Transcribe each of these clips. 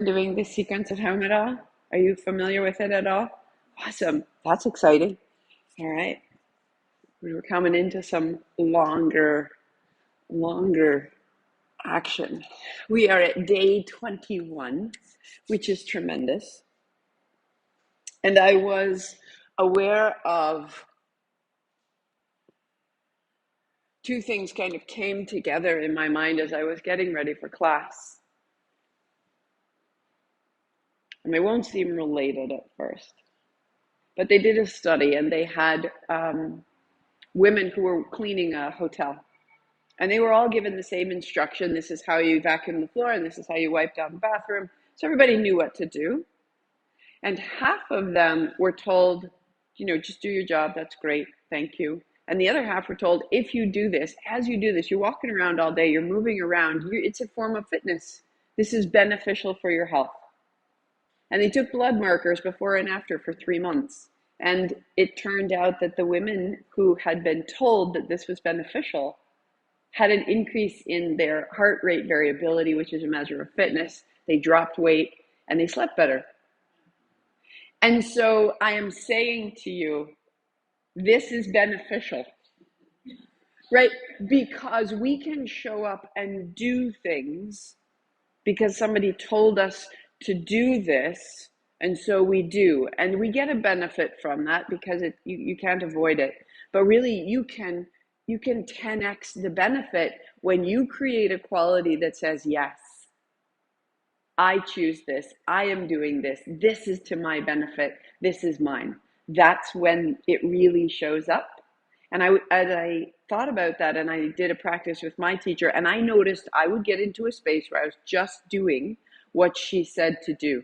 Doing this sequence at home at all? Are you familiar with it at all? Awesome. That's exciting. All right. We're coming into some longer action. We are at day 21, which is tremendous. And I was aware of two things kind of came together in my mind as I was getting ready for class. And they won't seem related at first. But they did a study and they had women who were cleaning a hotel. And they were all given the same instruction. This is how you vacuum the floor and this is how you wipe down the bathroom. So everybody knew what to do. And half of them were told, just do your job. That's great. Thank you. And the other half were told, if you do this, as you do this, you're walking around all day, you're moving around, it's a form of fitness. This is beneficial for your health. And they took blood markers before and after for 3 months. And it turned out that the women who had been told that this was beneficial had an increase in their heart rate variability, which is a measure of fitness. They dropped weight and they slept better. And so I am saying to you, this is beneficial, right? Because we can show up and do things because somebody told us to do this, and so we do. And we get a benefit from that because you can't avoid it. But really, you can 10x the benefit when you create a quality that says, yes, I choose this, I am doing this, this is to my benefit, this is mine. That's when it really shows up. And as I thought about that, and I did a practice with my teacher, and I noticed I would get into a space where I was just doing what she said to do,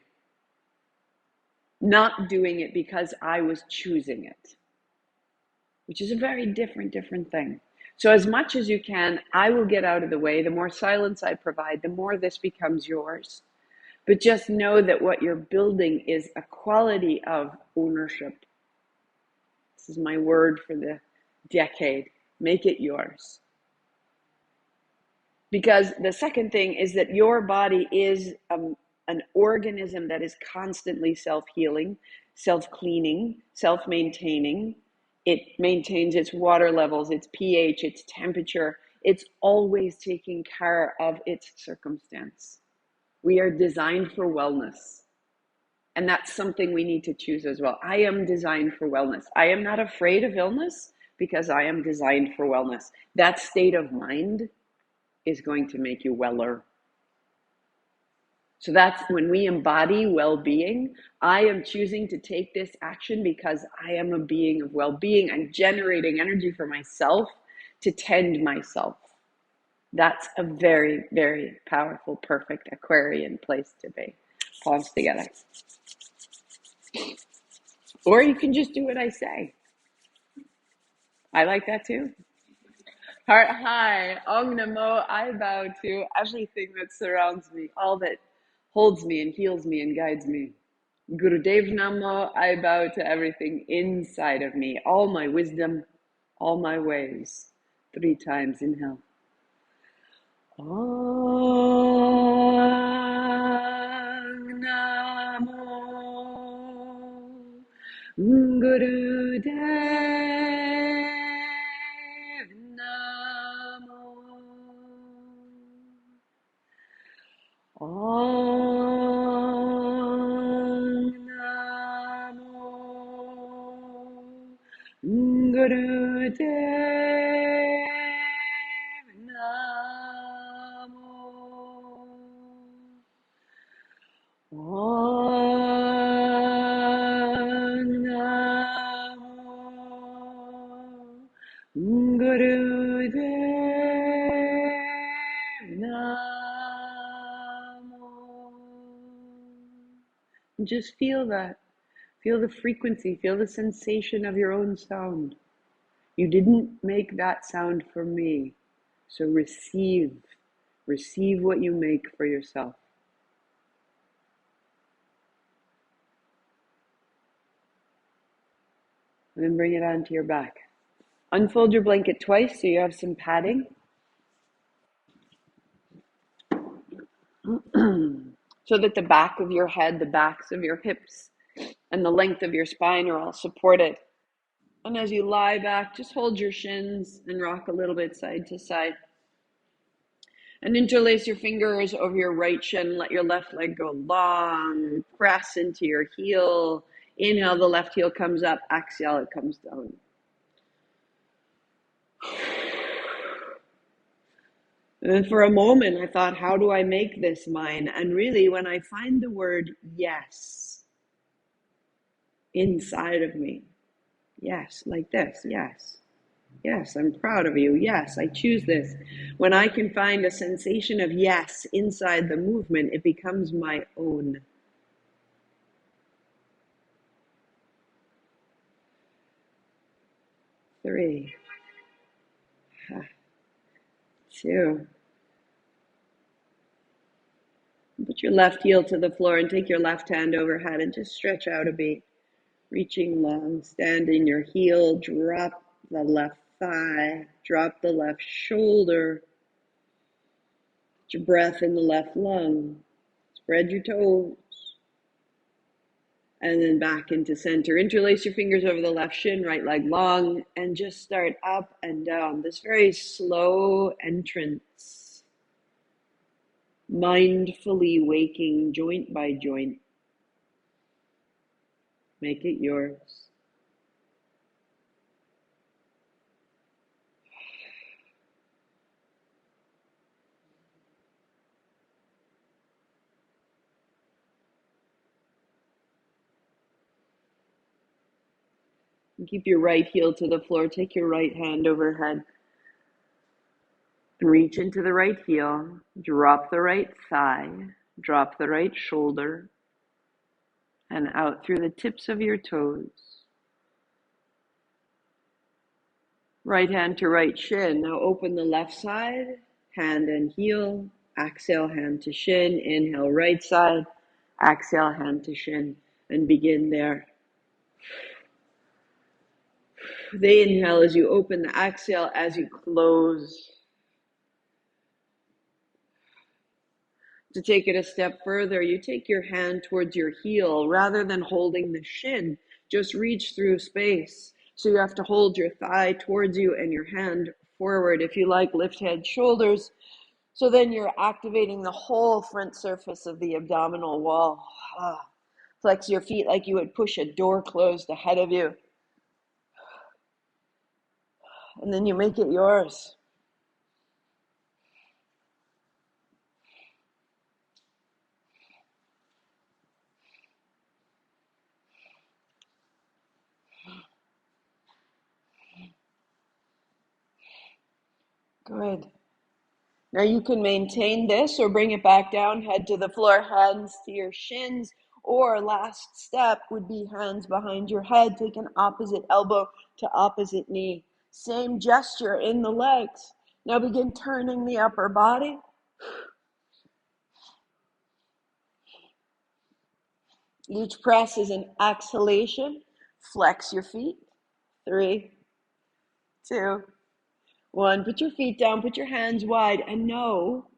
not doing it because I was choosing it, which is a very different thing. So as much as you can, I will get out of the way. The more silence I provide, the more this becomes yours. But just know that what you're building is a quality of ownership. This is my word for the decade. Make it yours. Because the second thing is that your body is an organism that is constantly self-healing, self-cleaning, self-maintaining. It maintains its water levels, its pH, its temperature. It's always taking care of its circumstance. We are designed for wellness. And that's something we need to choose as well. I am designed for wellness. I am not afraid of illness because I am designed for wellness. That state of mind is going to make you weller. So that's when we embody well-being. I am choosing to take this action because I am a being of well-being. I'm generating energy for myself to tend myself. That's a very, very powerful, perfect Aquarian place to be. Palms together. Or you can just do what I say. I like that too. Heart high, Om Namo, I bow to everything that surrounds me, all that holds me and heals me and guides me. Gurudev Namo, I bow to everything inside of me, all my wisdom, all my ways. 3 times, inhale. Om Namo Gurudev Namo Om Namo Gurudev Namo Om Namo Gurudev Namo. Just feel that. Feel the frequency. Feel the sensation of your own sound. You didn't make that sound for me. So receive what you make for yourself. And then bring it onto your back. Unfold your blanket twice so you have some padding. so that the back of your head, the backs of your hips, and the length of your spine are all supported. And as you lie back, just hold your shins and rock a little bit side to side. And interlace your fingers over your right shin. Let your left leg go long. Press into your heel. Inhale, the left heel comes up. Exhale, it comes down. And then for a moment, I thought, how do I make this mine? And really, when I find the word yes inside of me, yes, like this, yes. Yes, I'm proud of you. Yes, I choose this. When I can find a sensation of yes inside the movement, it becomes my own. Three, two. Put your left heel to the floor and take your left hand overhead and just stretch out a beat. Reaching long, stand in your heel, drop the left thigh, drop the left shoulder. Put your breath in the left lung. Spread your toes. And then back into center. Interlace your fingers over the left shin, right leg long, and just start up and down. This very slow entrance. Mindfully waking joint by joint. Make it yours. And keep your right heel to the floor. Take your right hand overhead. And reach into the right heel. Drop the right thigh. Drop the right shoulder. And out through the tips of your toes. Right hand to right shin. Now open the left side. Hand and heel. Exhale, hand to shin. Inhale, right side. Exhale, hand to shin. And begin there. The inhale as you open, the exhale as you close. To take it a step further, you take your hand towards your heel rather than holding the shin. Just reach through space. So you have to hold your thigh towards you and your hand forward. If you like, lift head, shoulders. So then you're activating the whole front surface of the abdominal wall. Flex your feet like you would push a door closed ahead of you. And then you make it yours. Good. Now you can maintain this or bring it back down, head to the floor, hands to your shins, or last step would be hands behind your head, take an opposite elbow to opposite knee. Same gesture in the legs. Now begin turning the upper body. Each press is an exhalation. Flex your feet. 3, 2, 1. Put your feet down, put your hands wide, and know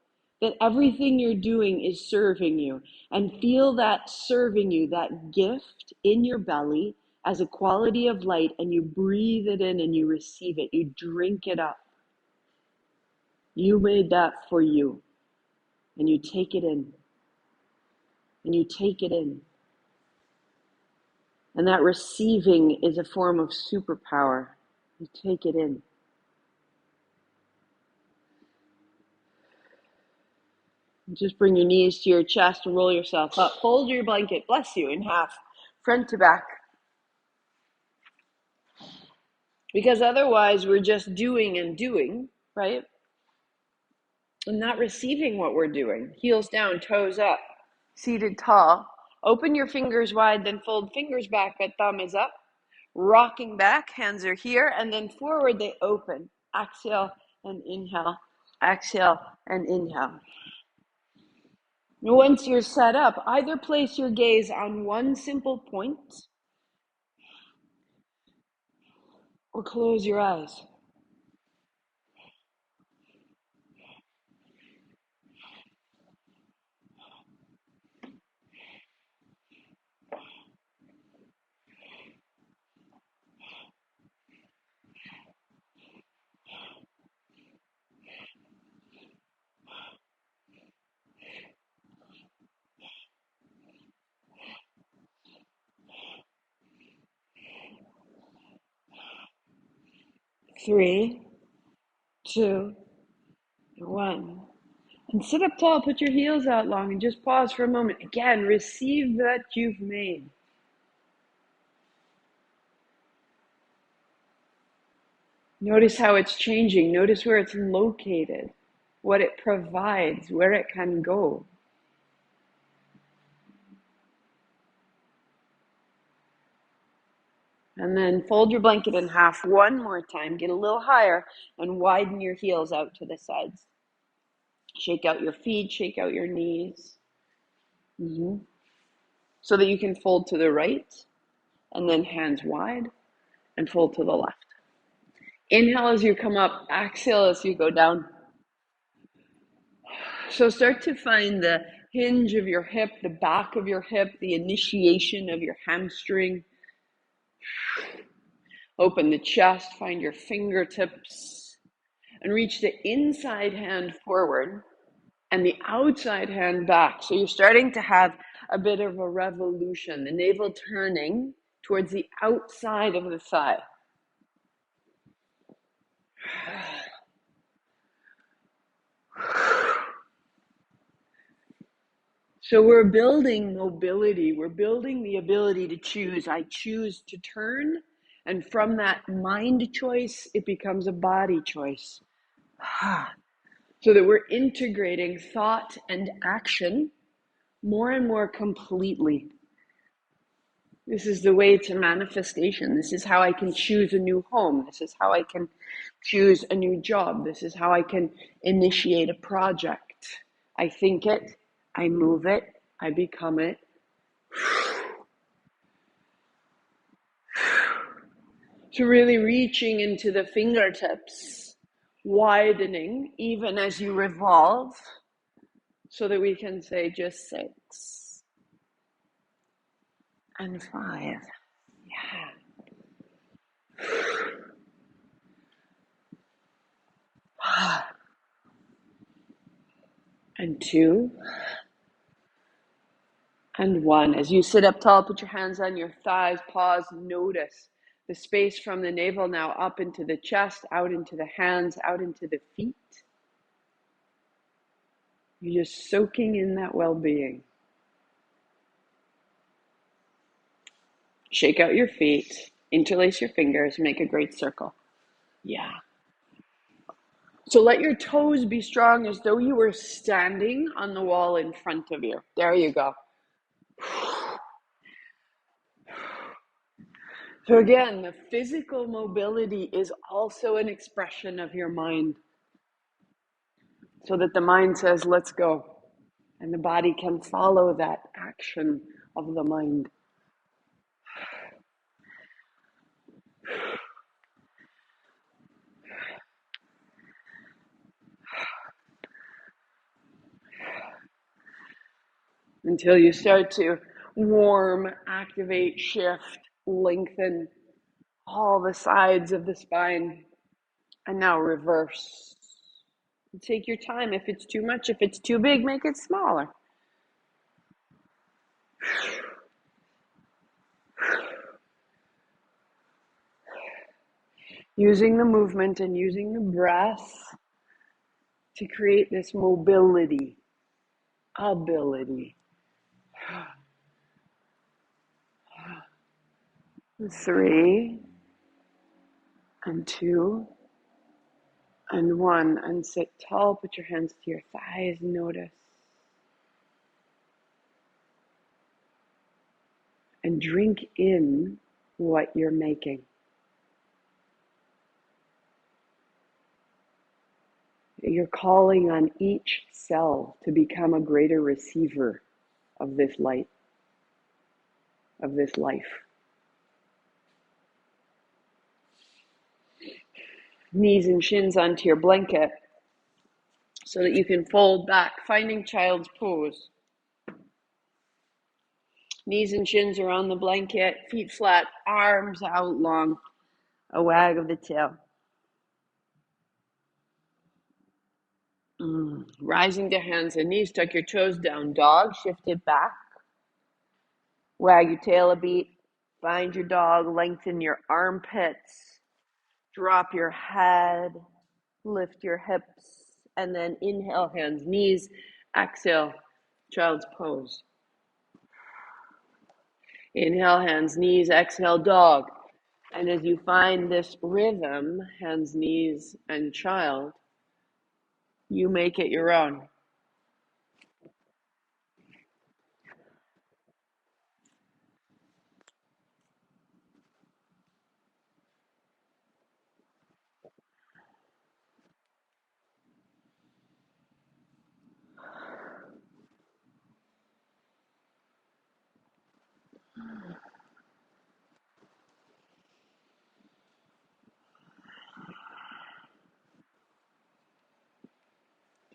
that everything you're doing is serving you. And feel that serving you, that gift in your belly as a quality of light, and you breathe it in and you receive it. You drink it up. You made that for you. And you take it in. And you take it in. And that receiving is a form of superpower. You take it in. Just bring your knees to your chest and roll yourself up. Fold your blanket, bless you, in half, front to back. Because otherwise we're just doing and doing, right? And not receiving what we're doing. Heels down, toes up, seated tall. Open your fingers wide, then fold fingers back, but thumb is up. Rocking back, hands are here, and then forward they open. Exhale and inhale. Exhale and inhale. Once you're set up, either place your gaze on one simple point or close your eyes. 3, 2, 1. And sit up tall, put your heels out long, and just pause for a moment. Again, receive that you've made. Notice how it's changing. Notice where it's located, what it provides, where it can go. And then fold your blanket in half one more time. Get a little higher and widen your heels out to the sides. Shake out your feet, shake out your knees. So that you can fold to the right, and then hands wide, and fold to the left. Inhale as you come up, exhale as you go down. So start to find the hinge of your hip, the back of your hip, the initiation of your hamstring. Open the chest, find your fingertips, and reach the inside hand forward and the outside hand back. So you're starting to have a bit of a revolution, the navel turning towards the outside of the thigh. So we're building mobility. We're building the ability to choose. I choose to turn. And from that mind choice, it becomes a body choice. So that we're integrating thought and action more and more completely. This is the way to manifestation. This is how I can choose a new home. This is how I can choose a new job. This is how I can initiate a project. I think it, I move it, I become it. So really reaching into the fingertips, widening even as you revolve, so that we can say just 6 and 5. Yeah. And 2 and 1. As you sit up tall, put your hands on your thighs, pause, notice the space from the navel now up into the chest, out into the hands, out into the feet. You're just soaking in that well-being. Shake out your feet, interlace your fingers, make a great circle. Yeah. So let your toes be strong as though you were standing on the wall in front of you. There you go. So again, the physical mobility is also an expression of your mind. So that the mind says, let's go. And the body can follow that action of the mind. Until you start to warm, activate, shift, lengthen all the sides of the spine. And now reverse. Take your time. If it's too much, if it's too big, make it smaller. Using the movement and using the breath to create this mobility, ability. 3 and 2 and 1, and sit tall. Put your hands to your thighs. Notice. And drink in what you're making. You're calling on each cell to become a greater receiver of this light, of this life. Knees and shins onto your blanket so that you can fold back, finding child's pose. Knees and shins are on the blanket, feet flat, arms out long, a wag of the tail. Rising to hands and knees, tuck your toes down, dog, shift it back. Wag your tail a beat, find your dog, lengthen your armpits. Drop your head, lift your hips, and then inhale, hands, knees, exhale, child's pose. Inhale, hands, knees, exhale, dog. And as you find this rhythm, hands, knees, and child, you make it your own.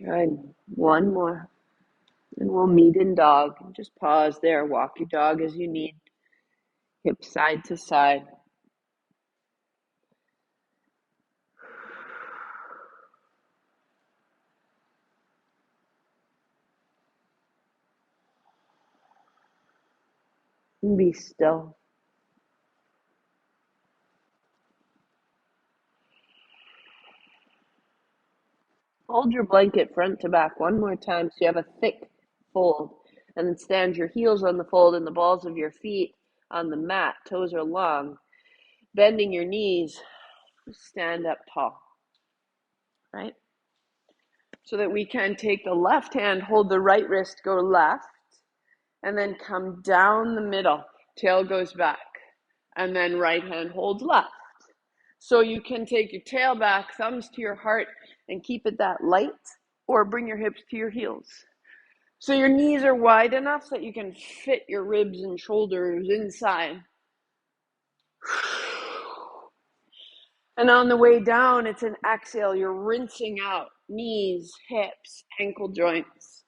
Good. One more. And we'll meet in dog. Just pause there. Walk your dog as you need. Hip side to side. And be still. Hold your blanket front to back one more time so you have a thick fold. And then stand your heels on the fold and the balls of your feet on the mat. Toes are long. Bending your knees. Stand up tall. Right? So that we can take the left hand, hold the right wrist, go left, and then come down the middle. Tail goes back. And then right hand holds left. So you can take your tail back, thumbs to your heart, and keep it that light, or bring your hips to your heels. So your knees are wide enough that you can fit your ribs and shoulders inside. And on the way down, it's an exhale. You're rinsing out knees, hips, ankle joints.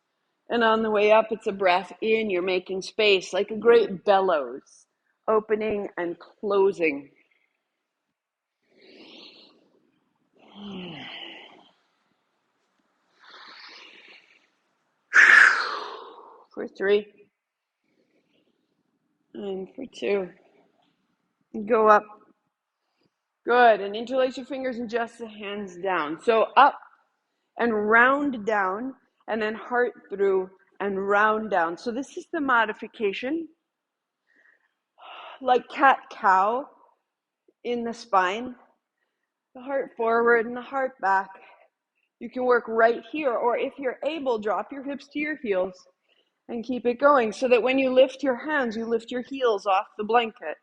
And on the way up, it's a breath in. You're making space like a great bellows, opening and closing. For 3. And for 2. Go up. Good. And interlace your fingers and just the hands down. So up and round down, and then heart through and round down. So this is the modification. Like cat-cow in the spine. The heart forward and the heart back. You can work right here, or if you're able, drop your hips to your heels and keep it going so that when you lift your hands, you lift your heels off the blanket.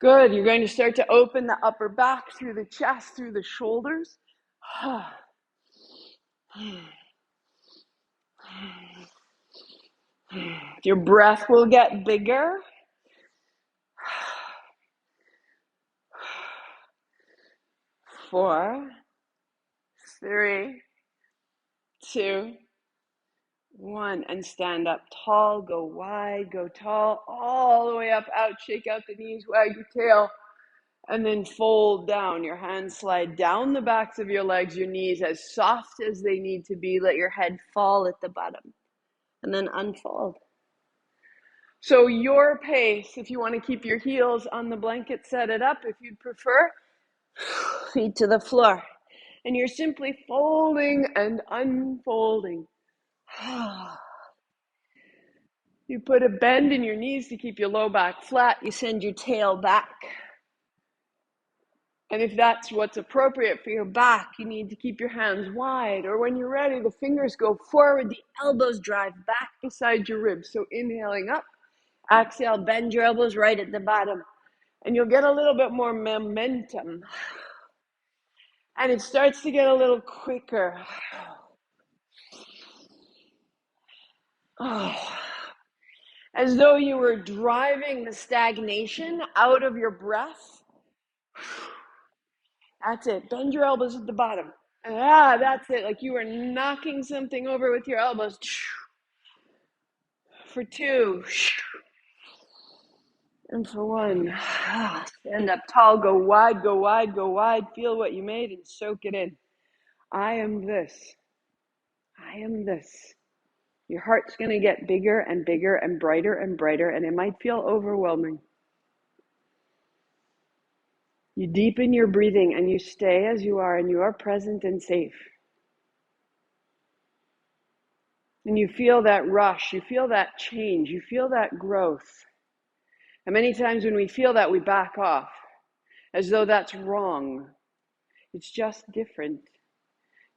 Good. You're going to start to open the upper back through the chest, through the shoulders. Your breath will get bigger. 4, 3, 2, 1. And stand up tall, go wide, go tall, all the way up, out, shake out the knees, wag your tail. And then fold down. Your hands slide down the backs of your legs, your knees as soft as they need to be. Let your head fall at the bottom. And then unfold. So your pace, if you want to keep your heels on the blanket, set it up. If you'd prefer, feet to the floor. And you're simply folding and unfolding. You put a bend in your knees to keep your low back flat. You send your tail back. And if that's what's appropriate for your back, you need to keep your hands wide. Or when you're ready, the fingers go forward, the elbows drive back beside your ribs. So inhaling up, exhale, bend your elbows right at the bottom. And you'll get a little bit more momentum. And it starts to get a little quicker. As though you were driving the stagnation out of your breath. That's it. Bend your elbows at the bottom. That's it. Like you were knocking something over with your elbows. For 2. And for 1. Stand up tall, go wide, go wide, go wide. Feel what you made and soak it in. I am this. I am this. Your heart's going to get bigger and bigger and brighter, and it might feel overwhelming. You deepen your breathing and you stay as you are, and you are present and safe. And you feel that rush, you feel that change, you feel that growth. And many times when we feel that, we back off as though that's wrong. It's just different.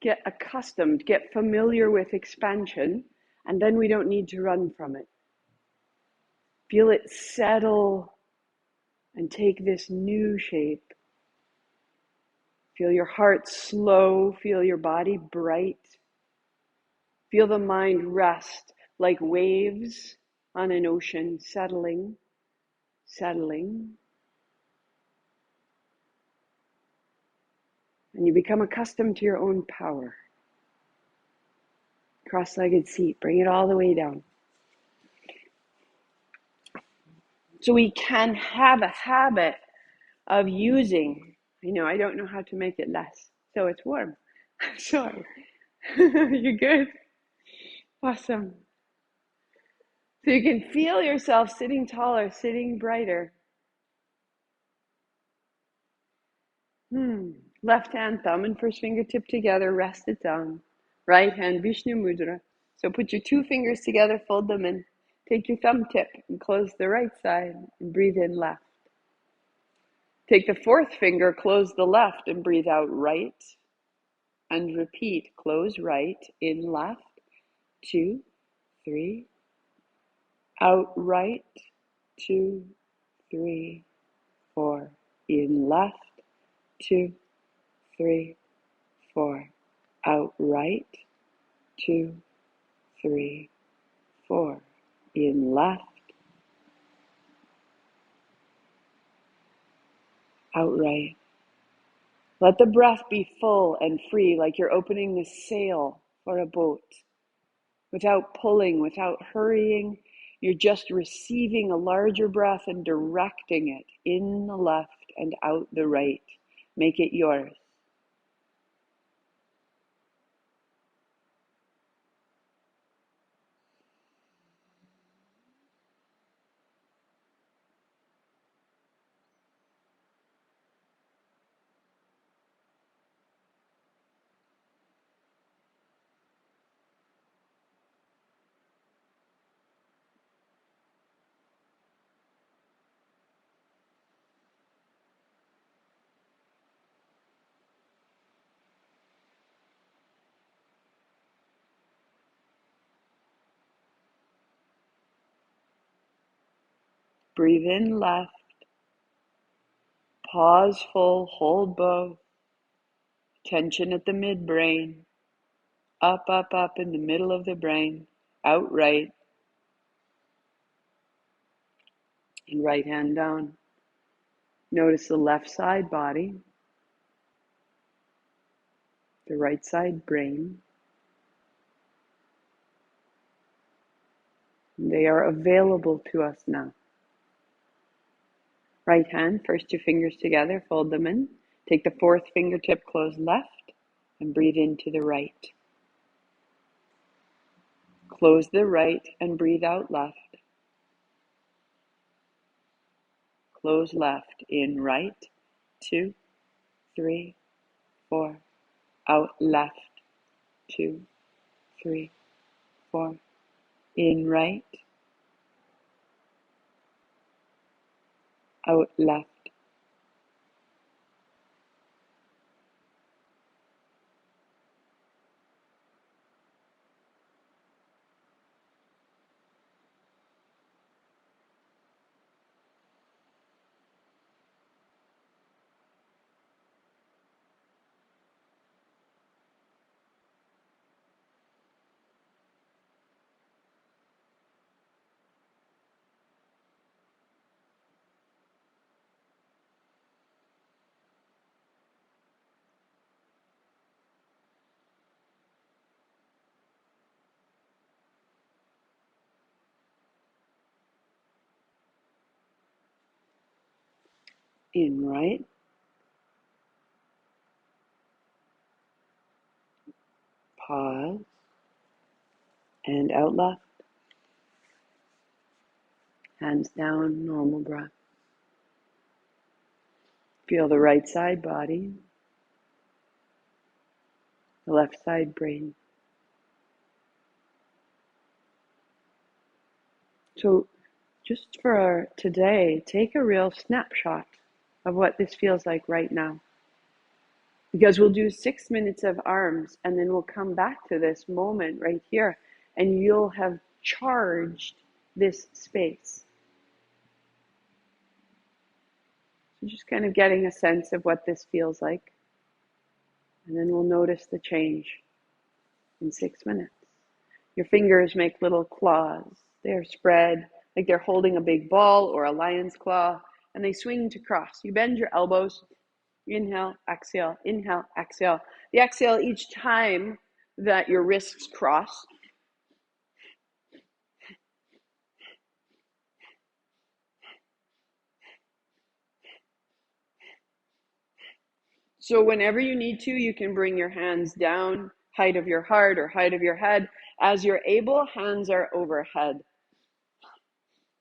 Get accustomed, get familiar with expansion, and then we don't need to run from it. Feel it settle and take this new shape. Feel your heart slow, feel your body bright. Feel the mind rest like waves on an ocean, settling, settling. And you become accustomed to your own power. Cross-legged seat, bring it all the way down. So we can have a habit of using, I don't know how to make it less, so it's warm. I'm sorry. You're good? Awesome. So you can feel yourself sitting taller, sitting brighter. Left hand, thumb and first fingertip together, rest it down. Right hand, Vishnu Mudra. So put your two fingers together, fold them in. Take your thumb tip and close the right side and breathe in left. Take the fourth finger, close the left and breathe out right. And repeat, close right, in left, 2, 3, out right, 2, 3, 4, in left, 2, 3, 4, out right, 2, 3, 4, in left, out right. Let the breath be full and free, like you're opening the sail for a boat. Without pulling, without hurrying, you're just receiving a larger breath and directing it in the left and out the right. Make it yours. Breathe in left. Pause full, hold both. Tension at the midbrain. Up, up, up in the middle of the brain. Out right. And right hand down. Notice the left side body. The right side brain. They are available to us now. Right hand, first two fingers together, fold them in. Take the fourth fingertip, close left, and breathe into the right. Close the right and breathe out left. Close left, in right, 2, 3, 4. Out left, 2, 3, 4. In right, out left. In right, pause, and out left. Hands down, normal breath. Feel the right side body, the left side brain. So just for today, take a real snapshot of what this feels like right now. Because we'll do 6 minutes of arms and then we'll come back to this moment right here and you'll have charged this space. So just kind of getting a sense of what this feels like. And then we'll notice the change in 6 minutes. Your fingers make little claws. They're spread like they're holding a big ball or a lion's claw, and they swing to cross. You bend your elbows. Inhale, exhale, inhale, exhale. The exhale each time that your wrists cross. So whenever you need to, you can bring your hands down, height of your heart or height of your head. As you're able, hands are overhead.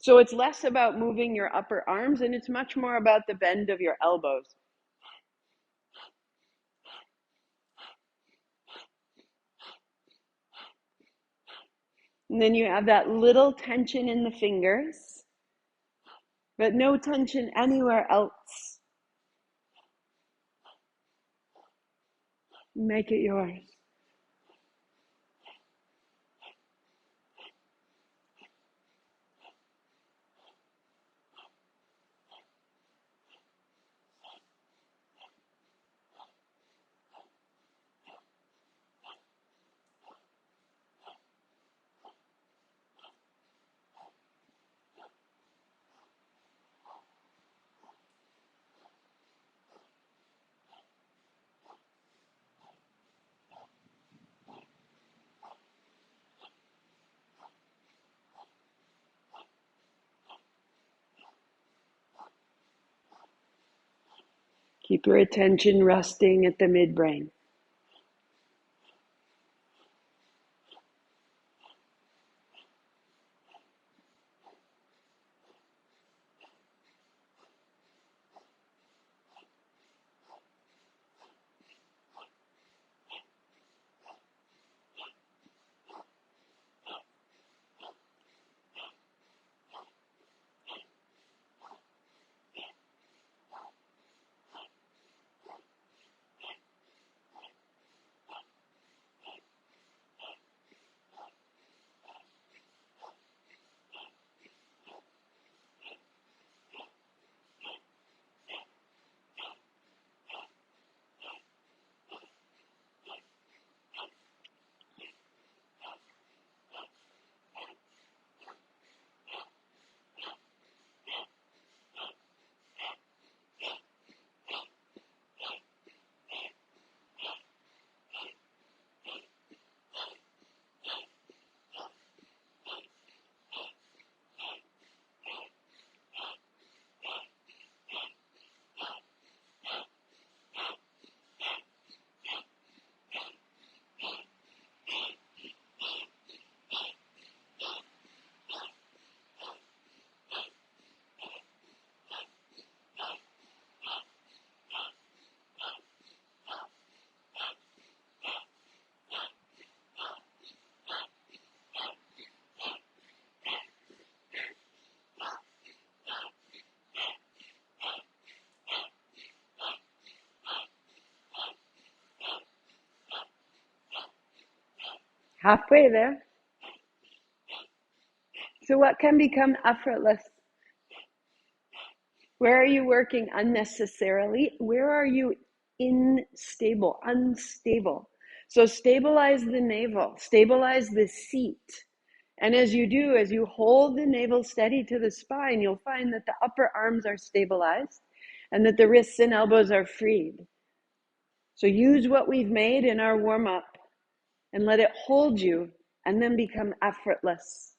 So it's less about moving your upper arms and it's much more about the bend of your elbows. And then you have that little tension in the fingers, but no tension anywhere else. Make it yours. Keep your attention resting at the midbrain. Halfway there. So what can become effortless? Where are you working unnecessarily? Where are you unstable? So stabilize the navel, stabilize the seat. And as you do, as you hold the navel steady to the spine, you'll find that the upper arms are stabilized and that the wrists and elbows are freed. So use what we've made in our warm-up and let it hold you and then become effortless.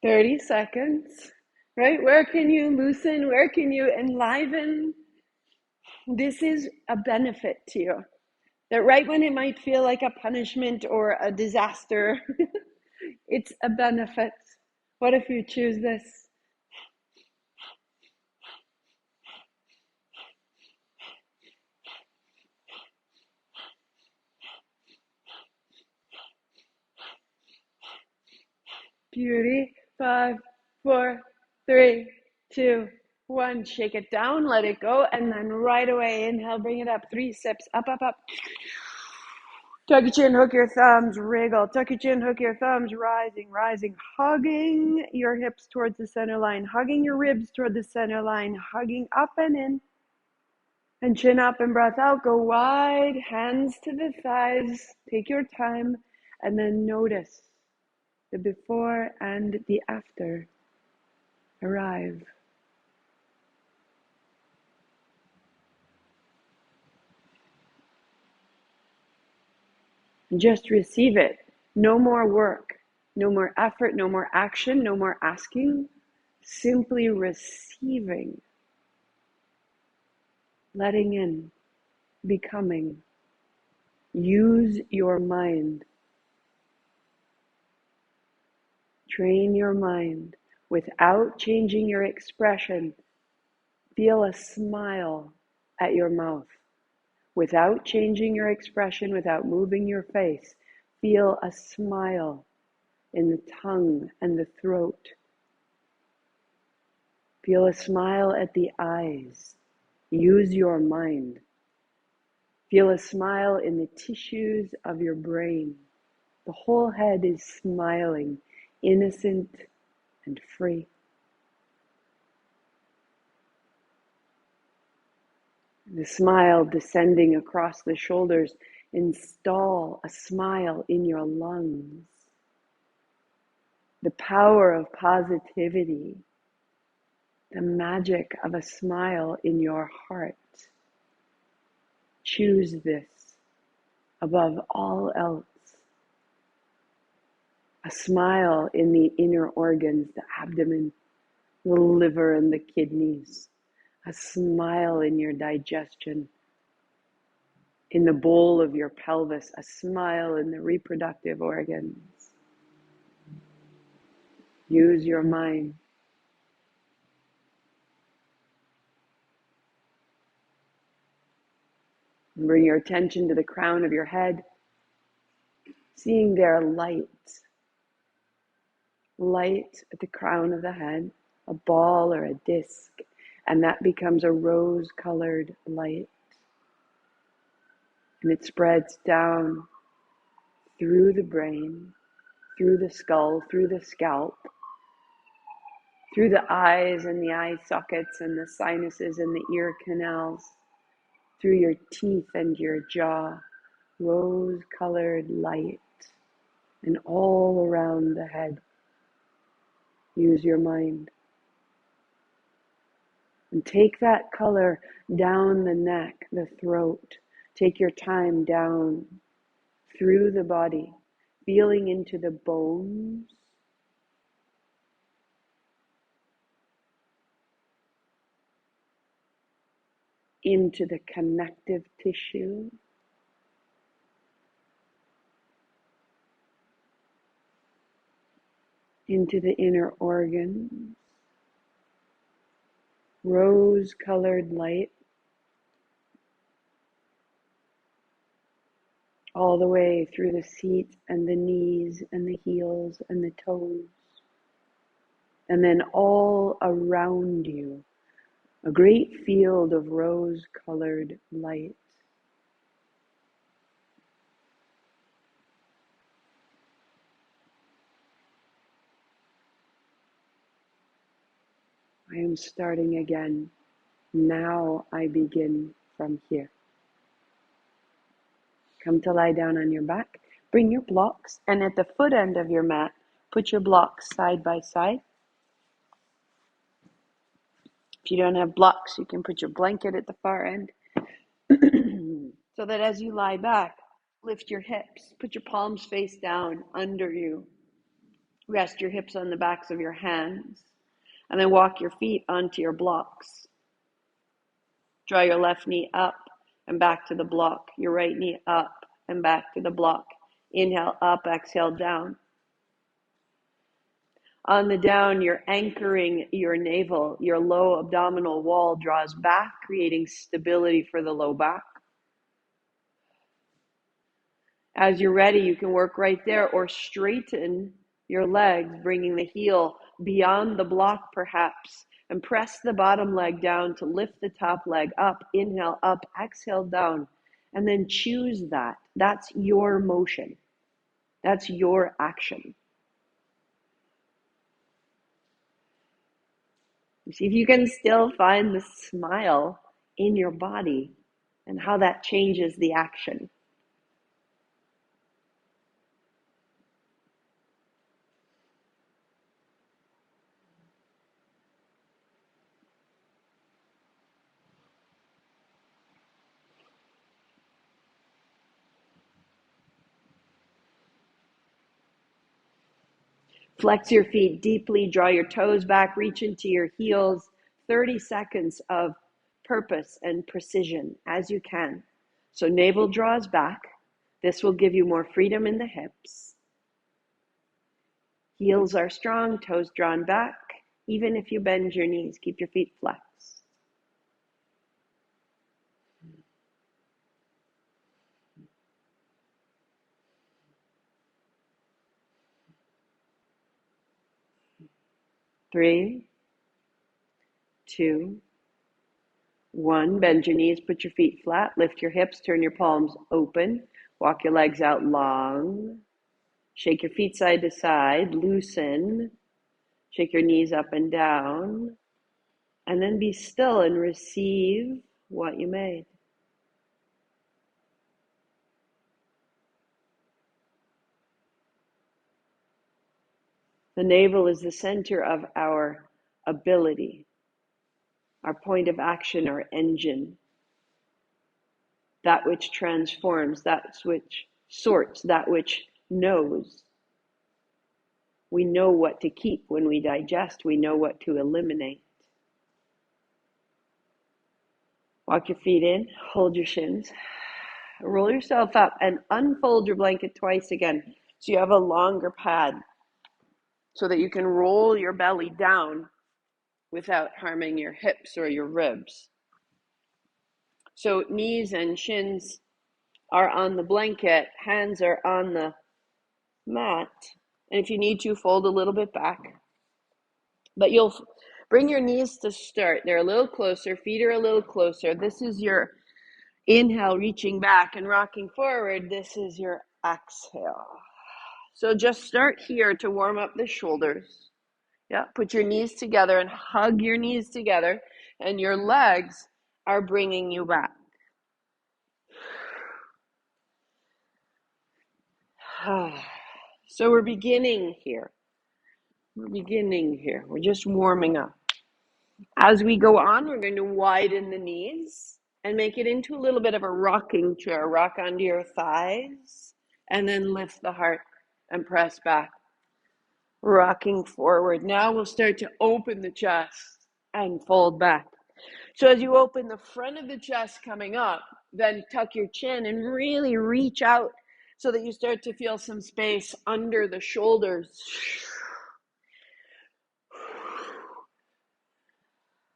30 seconds, right? Where can you loosen? Where can you enliven? This is a benefit to you. That right when it might feel like a punishment or a disaster, it's a benefit. What if you choose this? Beauty. 5, 4, 3, 2, 1. Shake it down, let it go, and then right away, inhale, bring it up. 3 sips, up, up, up. Tuck your chin, hook your thumbs, wriggle. Tuck your chin, hook your thumbs, rising, rising. Hugging your hips towards the center line, hugging your ribs toward the center line, hugging up and in. And chin up and breath out. Go wide, hands to the thighs. Take your time, and then notice the before and the after arrive. And just receive it. No more work, no more effort, no more action, no more asking. Simply receiving, letting in, becoming. Use your mind. Train your mind without changing your expression. Feel a smile at your mouth. Without changing your expression, without moving your face, feel a smile in the tongue and the throat. Feel a smile at the eyes. Use your mind. Feel a smile in the tissues of your brain. The whole head is smiling, innocent and free. The smile descending across the shoulders. Install a smile in your lungs. The power of positivity. The magic of a smile in your heart. Choose this above all else. A smile in the inner organs, the abdomen, the liver and the kidneys. A smile in your digestion, in the bowl of your pelvis. A smile in the reproductive organs. Use your mind. Bring your attention to the crown of your head, seeing there light. Light at the crown of the head, a ball or a disc, and that becomes a rose-colored light. And it spreads down through the brain, through the skull, through the scalp, through the eyes and the eye sockets and the sinuses and the ear canals, through your teeth and your jaw, rose-colored light, and all around the head. Use your mind. And take that color down the neck, the throat. Take your time down through the body, feeling into the bones, into the connective tissue, into the inner organs. Rose-colored light all the way through the feet and the knees and the heels and the toes. And then all around you, a great field of rose-colored light. I am starting again. Now I begin from here. Come to lie down on your back. Bring your blocks, and at the foot end of your mat, put your blocks side by side. If you don't have blocks, you can put your blanket at the far end. So that as you lie back, lift your hips, put your palms face down under you. Rest your hips on the backs of your hands, and then walk your feet onto your blocks. Draw your left knee up and back to the block. Your right knee up and back to the block. Inhale up, exhale down. On the down, you're anchoring your navel. Your low abdominal wall draws back, creating stability for the low back. As you're ready, you can work right there or straighten your legs, bringing the heel beyond the block perhaps, and press the bottom leg down to lift the top leg up. Inhale up, exhale down, and then choose that. That's your motion. That's your action. See if you can still find the smile in your body and how that changes the action. Flex your feet deeply, draw your toes back, reach into your heels. 30 seconds of purpose and precision as you can. So navel draws back. This will give you more freedom in the hips. Heels are strong, toes drawn back. Even if you bend your knees, keep your feet flexed. Three, two, one. Bend your knees, put your feet flat, lift your hips, turn your palms open, walk your legs out long. Shake your feet side to side, loosen. Shake your knees up and down, and then be still and receive what you made. The navel is the center of our ability, our point of action, our engine, that which transforms, that which sorts, that which knows. We know what to keep when we digest. We know what to eliminate. Walk your feet in, hold your shins, roll yourself up, and unfold your blanket twice again so you have a longer pad so that you can roll your belly down without harming your hips or your ribs. So knees and shins are on the blanket, hands are on the mat, and if you need to, fold a little bit back. But you'll bring your knees to start. They're a little closer, feet are a little closer. This is your inhale, reaching back and rocking forward. This is your exhale. So just start here to warm up the shoulders. Yeah, put your knees together and hug your knees together, and your legs are bringing you back. So we're beginning here. We're just warming up. As we go on, we're going to widen the knees and make it into a little bit of a rocking chair. Rock onto your thighs and then lift the heart and press back. Rocking forward. Now we'll start to open the chest and fold back. So as you open the front of the chest coming up, then tuck your chin and really reach out so that you start to feel some space under the shoulders.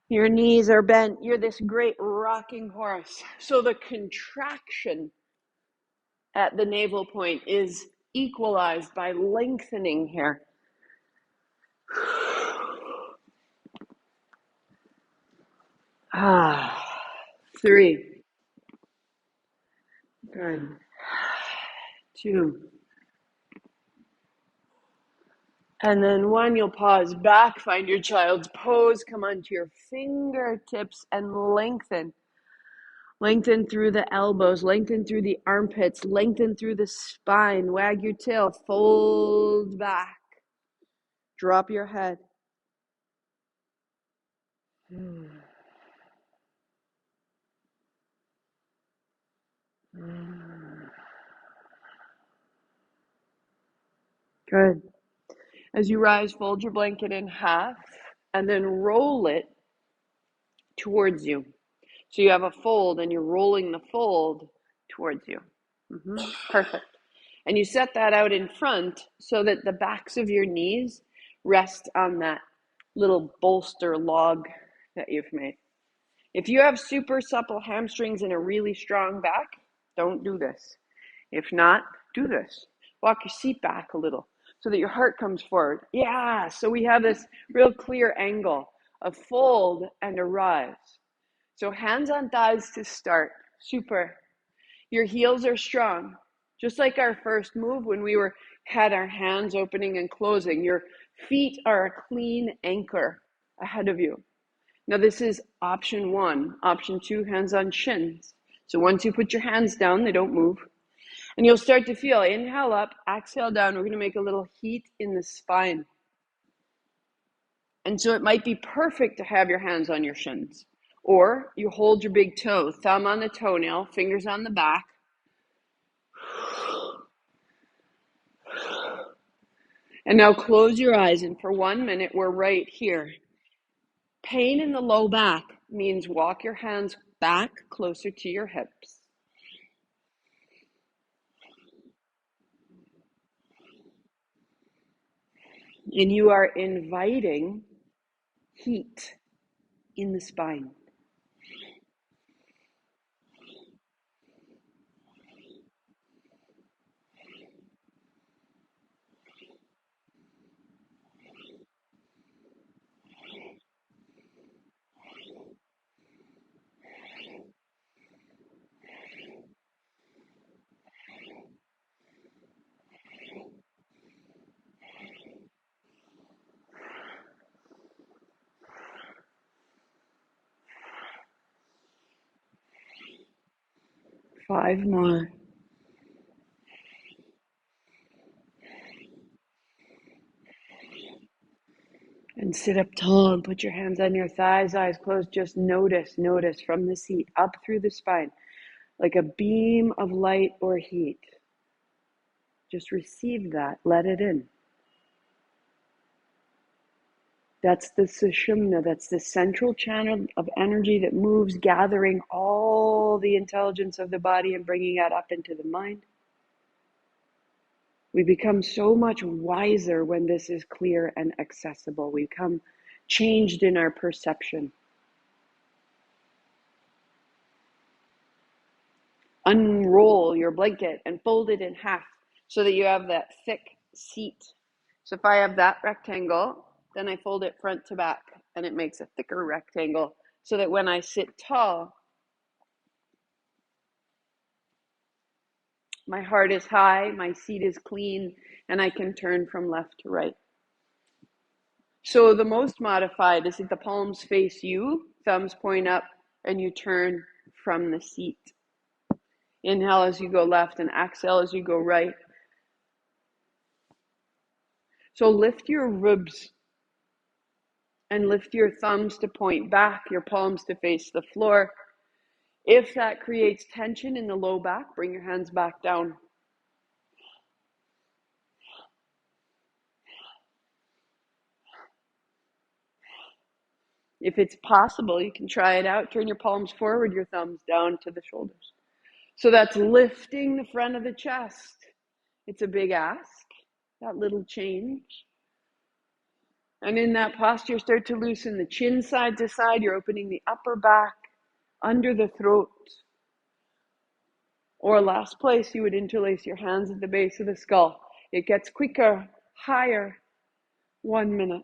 Your knees are bent. You're this great rocking horse. So the contraction at the navel point is equalized by lengthening here. Three. Good. Two. And then one, you'll pause back, find your child's pose, come onto your fingertips and lengthen. Lengthen through the elbows, lengthen through the armpits, lengthen through the spine, wag your tail, fold back. Drop your head. Good. As you rise, fold your blanket in half and then roll it towards you. So you have a fold and you're rolling the fold towards you. Perfect. And you set that out in front so that the backs of your knees rest on that little bolster log that you've made. If you have super supple hamstrings and a really strong back, don't do this. If not, do this. Walk your seat back a little so that your heart comes forward. Yeah, so we have this real clear angle, a fold and a rise. So hands on thighs to start. Super. Your heels are strong. Just like our first move when we had our hands opening and closing. Your feet are a clean anchor ahead of you. Now this is option 1. Option 2, hands on shins. So once you put your hands down, they don't move. And you'll start to feel, inhale up, exhale down. We're going to make a little heat in the spine. And so it might be perfect to have your hands on your shins. Or you hold your big toe, thumb on the toenail, fingers on the back. And now close your eyes, and for 1 minute, we're right here. Pain in the low back means walk your hands back closer to your hips. And you are inviting heat in the spine. Five more. And sit up tall and put your hands on your thighs, eyes closed. Just notice from the seat up through the spine, like a beam of light or heat. Just receive that, let it in. That's the sushumna, that's the central channel of energy that moves, gathering all the intelligence of the body and bringing that up into the mind. We become so much wiser when this is clear and accessible. We become changed in our perception. Unroll your blanket and fold it in half so that you have that thick seat. So if I have that rectangle, then I fold it front to back and it makes a thicker rectangle so that when I sit tall, my heart is high, my seat is clean, and I can turn from left to right. So the most modified is that the palms face you, thumbs point up, and you turn from the seat. Inhale as you go left and exhale as you go right. So lift your ribs and lift your thumbs to point back, your palms to face the floor. If that creates tension in the low back, bring your hands back down. If it's possible, you can try it out. Turn your palms forward, your thumbs down to the shoulders. So that's lifting the front of the chest. It's a big ask, that little change. And in that posture, start to loosen the chin side to side. You're opening the upper back, under the throat. Or last place, you would interlace your hands at the base of the skull. It gets quicker, higher. 1 minute.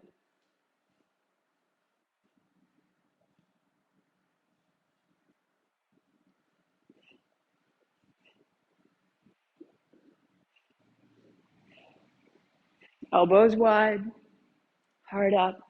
Elbows wide, heart up.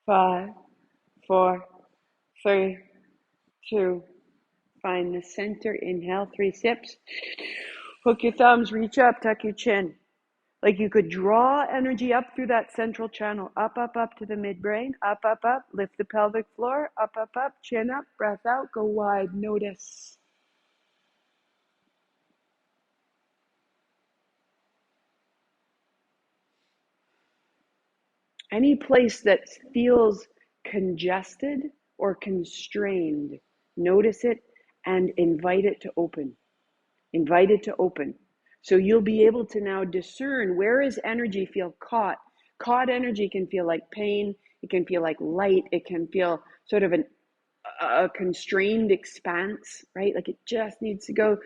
5, 4, 3, 2. Find the center. Inhale, 3 sips. Hook your thumbs, reach up, tuck your chin. Like you could draw energy up through that central channel, up, up, up to the midbrain, up, up, up, lift the pelvic floor, up, up, up, chin up, breath out, go wide, notice. Any place that feels congested or constrained, notice it and invite it to open. Invite it to open. So you'll be able to now discern where is energy feel caught. Caught energy can feel like pain. It can feel like light. It can feel sort of a constrained expanse, right? Like it just needs to go.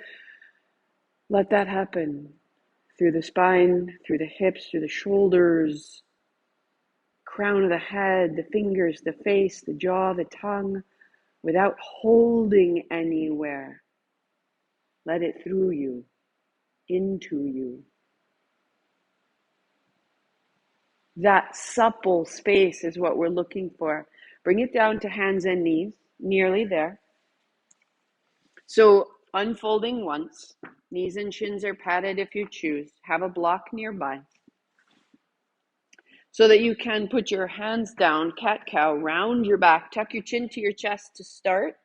Let that happen through the spine, through the hips, through the shoulders, crown of the head, the fingers, the face, the jaw, the tongue, without holding anywhere. Let it through you, into you. That supple space is what we're looking for. Bring it down to hands and knees, nearly there. So unfolding once, knees and shins are padded if you choose. Have a block nearby so that you can put your hands down, cat-cow, round your back, tuck your chin to your chest to start.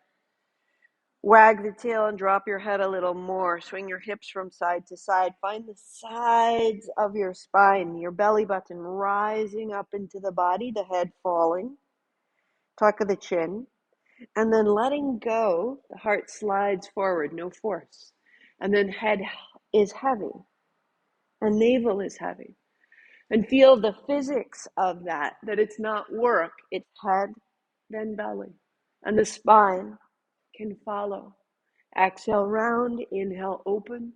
Wag the tail and drop your head a little more. Swing your hips from side to side. Find the sides of your spine, your belly button rising up into the body, the head falling. Tuck of the chin. And then letting go, the heart slides forward, no force. And then head is heavy and navel is heavy. And feel the physics of that it's not work. It's head, then belly. And the spine can follow. Exhale, round. Inhale, open.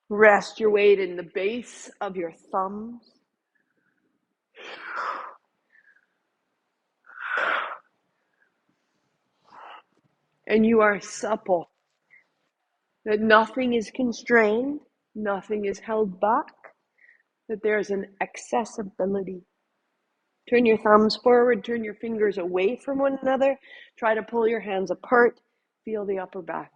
Rest your weight in the base of your thumbs. And you are supple. That nothing is constrained. Nothing is held back. That there's an accessibility. Turn your thumbs forward. Turn your fingers away from one another. Try to pull your hands apart. Feel the upper back.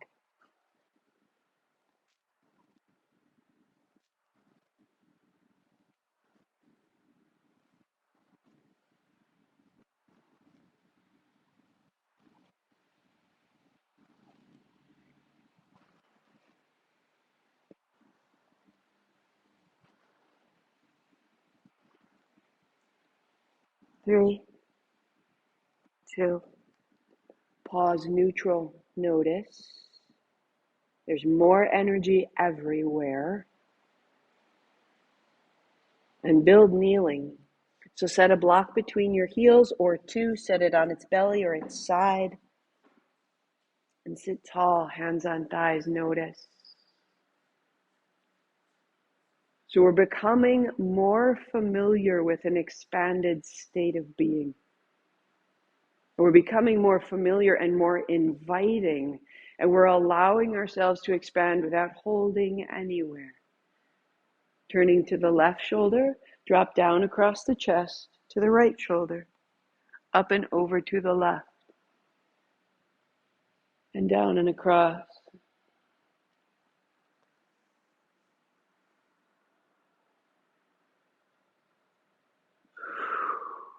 Three, two, pause, neutral, notice. There's more energy everywhere. And build kneeling. So set a block between your heels or two, set it on its belly or its side. And sit tall, hands on thighs, notice. So we're becoming more familiar with an expanded state of being. We're becoming more familiar and more inviting, and we're allowing ourselves to expand without holding anywhere. Turning to the left shoulder, drop down across the chest to the right shoulder, up and over to the left, and down and across.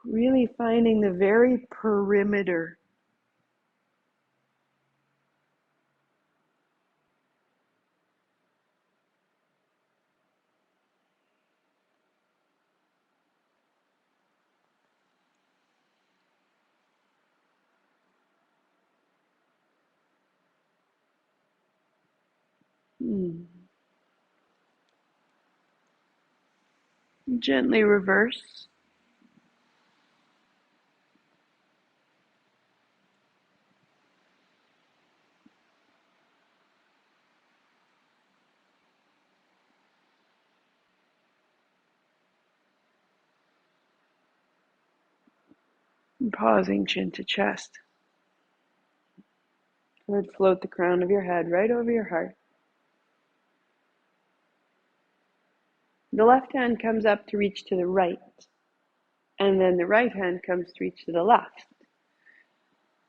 Really finding the very perimeter. Gently reverse. And pausing, chin to chest. Good, float the crown of your head right over your heart. The left hand comes up to reach to the right, and then the right hand comes to reach to the left.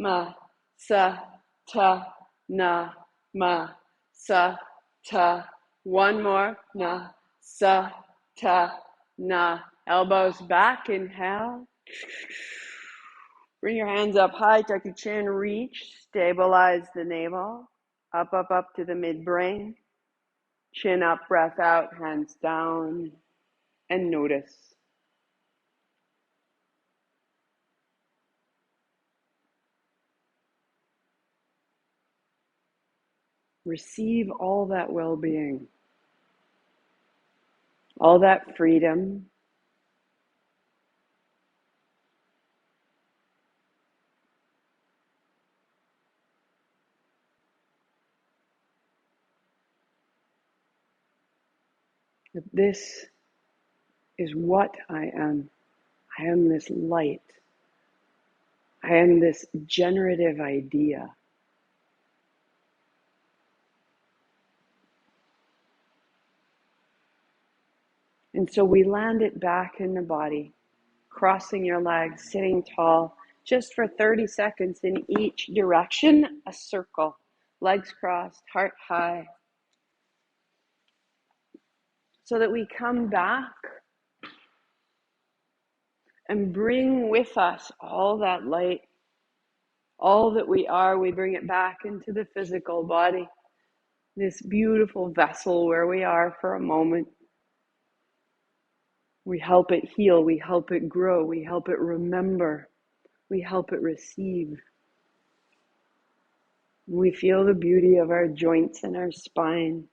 ma, sa, ta, na, ma, sa, ta. One more, na, sa, ta, na. Elbows back, inhale. Bring your hands up high, tuck your chin, reach, stabilize the navel. Up, up, up to the midbrain. Chin up, breath out, hands down, and notice. Receive all that well-being, all that freedom. This is what I am. I am this light. I am this generative idea. And so we land it back in the body, crossing your legs, sitting tall, just for 30 seconds in each direction, a circle. Legs crossed, heart high. So that we come back and bring with us all that light, all that we are. We bring it back into the physical body, this beautiful vessel where we are for a moment. We help it heal, we help it grow, we help it remember, we help it receive. We feel the beauty of our joints and our spine,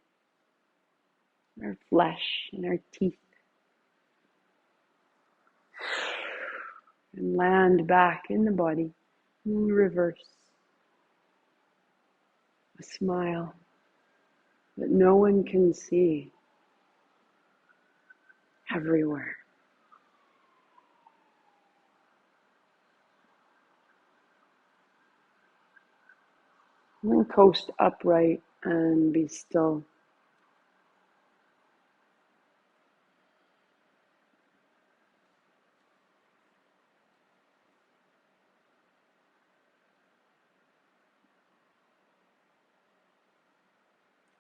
our flesh and our teeth. And land back in the body, in reverse. A smile that no one can see, everywhere. And then coast upright and be still.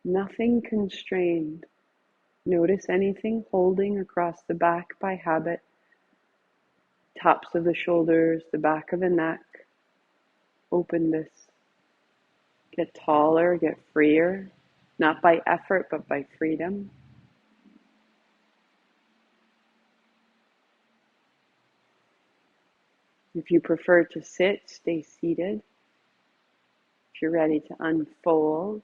Nothing constrained. Notice anything holding across the back by habit. Tops of the shoulders, the back of the neck. Open this. Get taller, get freer. Not by effort, but by freedom. If you prefer to sit, stay seated. If you're ready to unfold,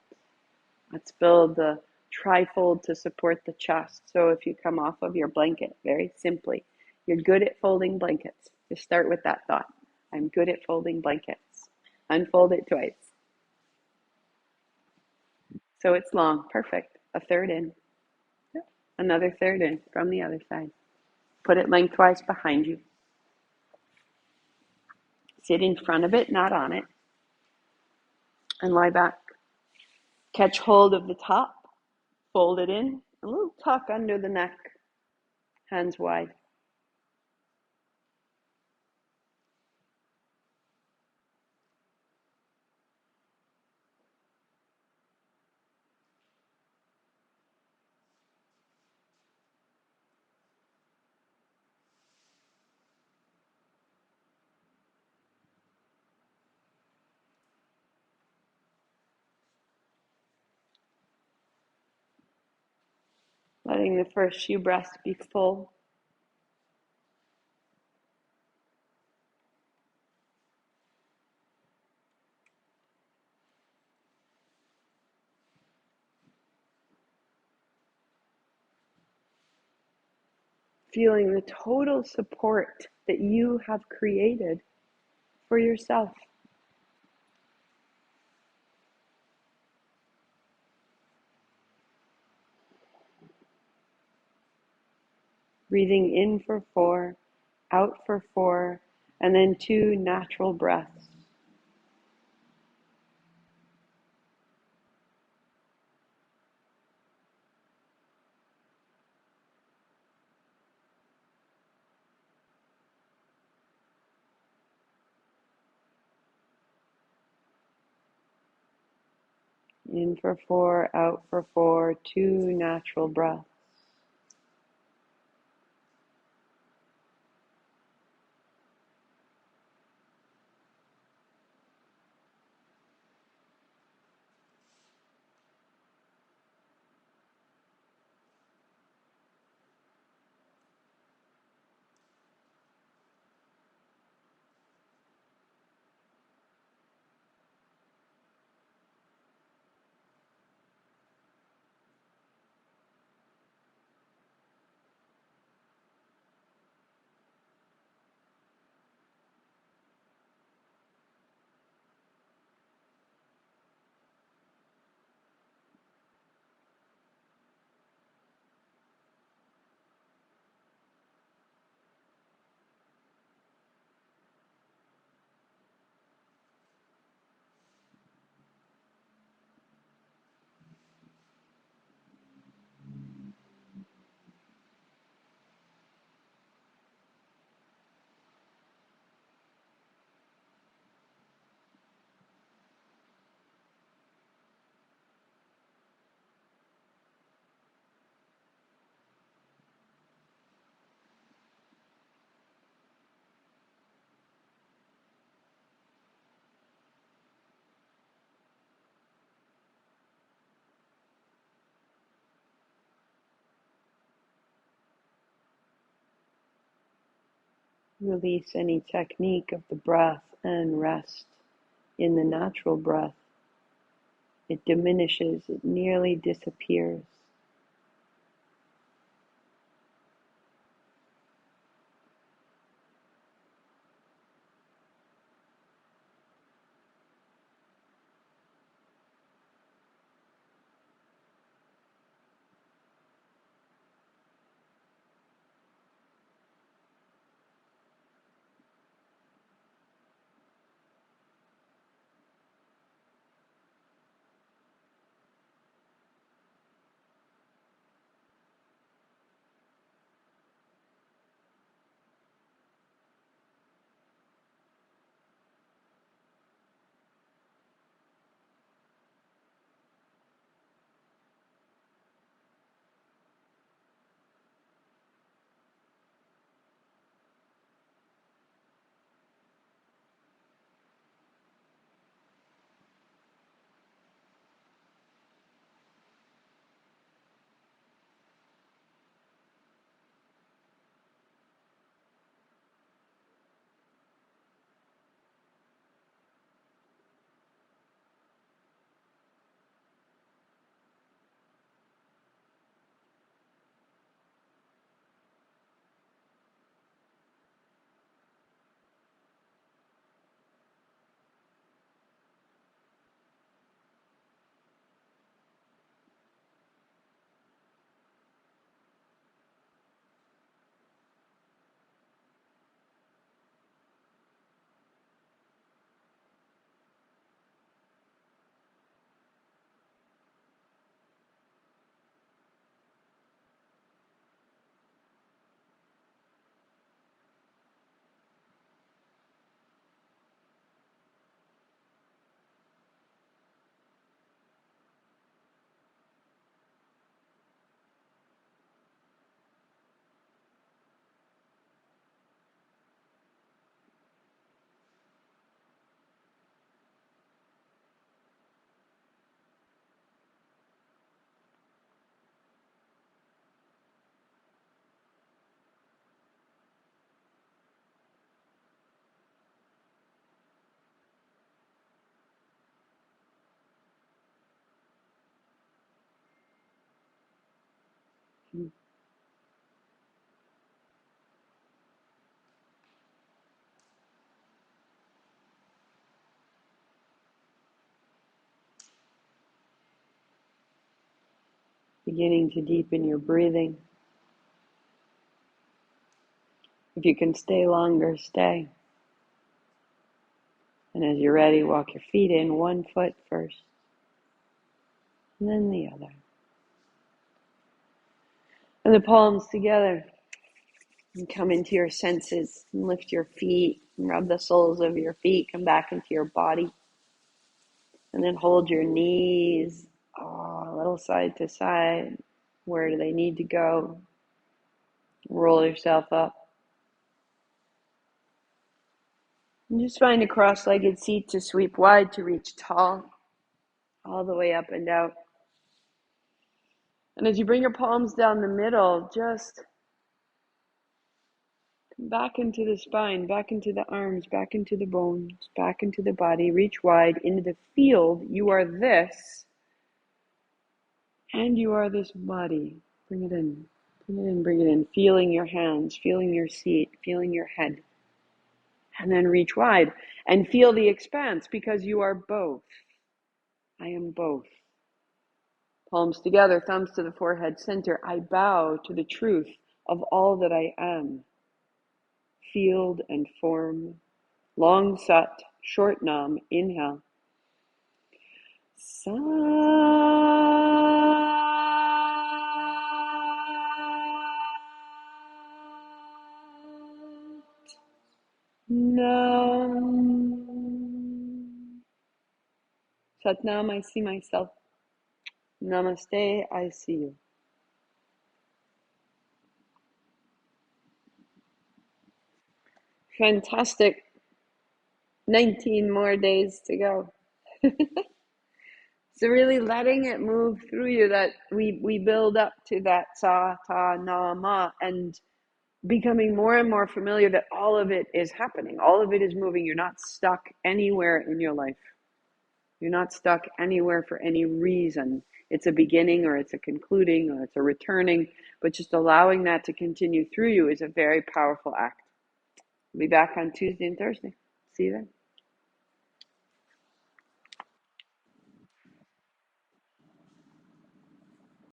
let's build the trifold to support the chest. So if you come off of your blanket, very simply, you're good at folding blankets. Just start with that thought. I'm good at folding blankets. Unfold it twice. So it's long. Perfect. A third in. Another third in from the other side. Put it lengthwise behind you. Sit in front of it, not on it. And lie back. Catch hold of the top. Fold it in. A little tuck under the neck. Hands wide. Letting the first few breaths be full. Feeling the total support that you have created for yourself. Breathing in for 4, out for 4, and then 2 natural breaths. In for 4, out for 4, 2 natural breaths. Release any technique of the breath and rest in the natural breath. It diminishes, it nearly disappears. Beginning to deepen your breathing. If you can stay longer, stay. And as you're ready, walk your feet in, one foot first, and then the other. And the palms together. And come into your senses, and lift your feet, and rub the soles of your feet, come back into your body. And then hold your knees a little side to side. Where do they need to go? Roll yourself up. And just find a cross-legged seat to sweep wide, to reach tall, all the way up and out. And as you bring your palms down the middle, just back into the spine, back into the arms, back into the bones, back into the body. Reach wide into the field. You are this, and you are this body. Bring it in. Bring it in, bring it in. Feeling your hands, feeling your seat, feeling your head. And then reach wide and feel the expanse, because you are both. I am both. Palms together, thumbs to the forehead center. I bow to the truth of all that I am. Field and form. Long sat, short nam. Inhale. Sat nam. Satnam, I see myself. Namaste, I see you. Fantastic. 19 more days to go. So really letting it move through you, that we build up to that sa, ta, na, ma, and becoming more and more familiar that all of it is happening. All of it is moving. You're not stuck anywhere in your life. You're not stuck anywhere for any reason. It's a beginning, or it's a concluding, or it's a returning, but just allowing that to continue through you is a very powerful act. I'll be back on Tuesday and Thursday. See you then.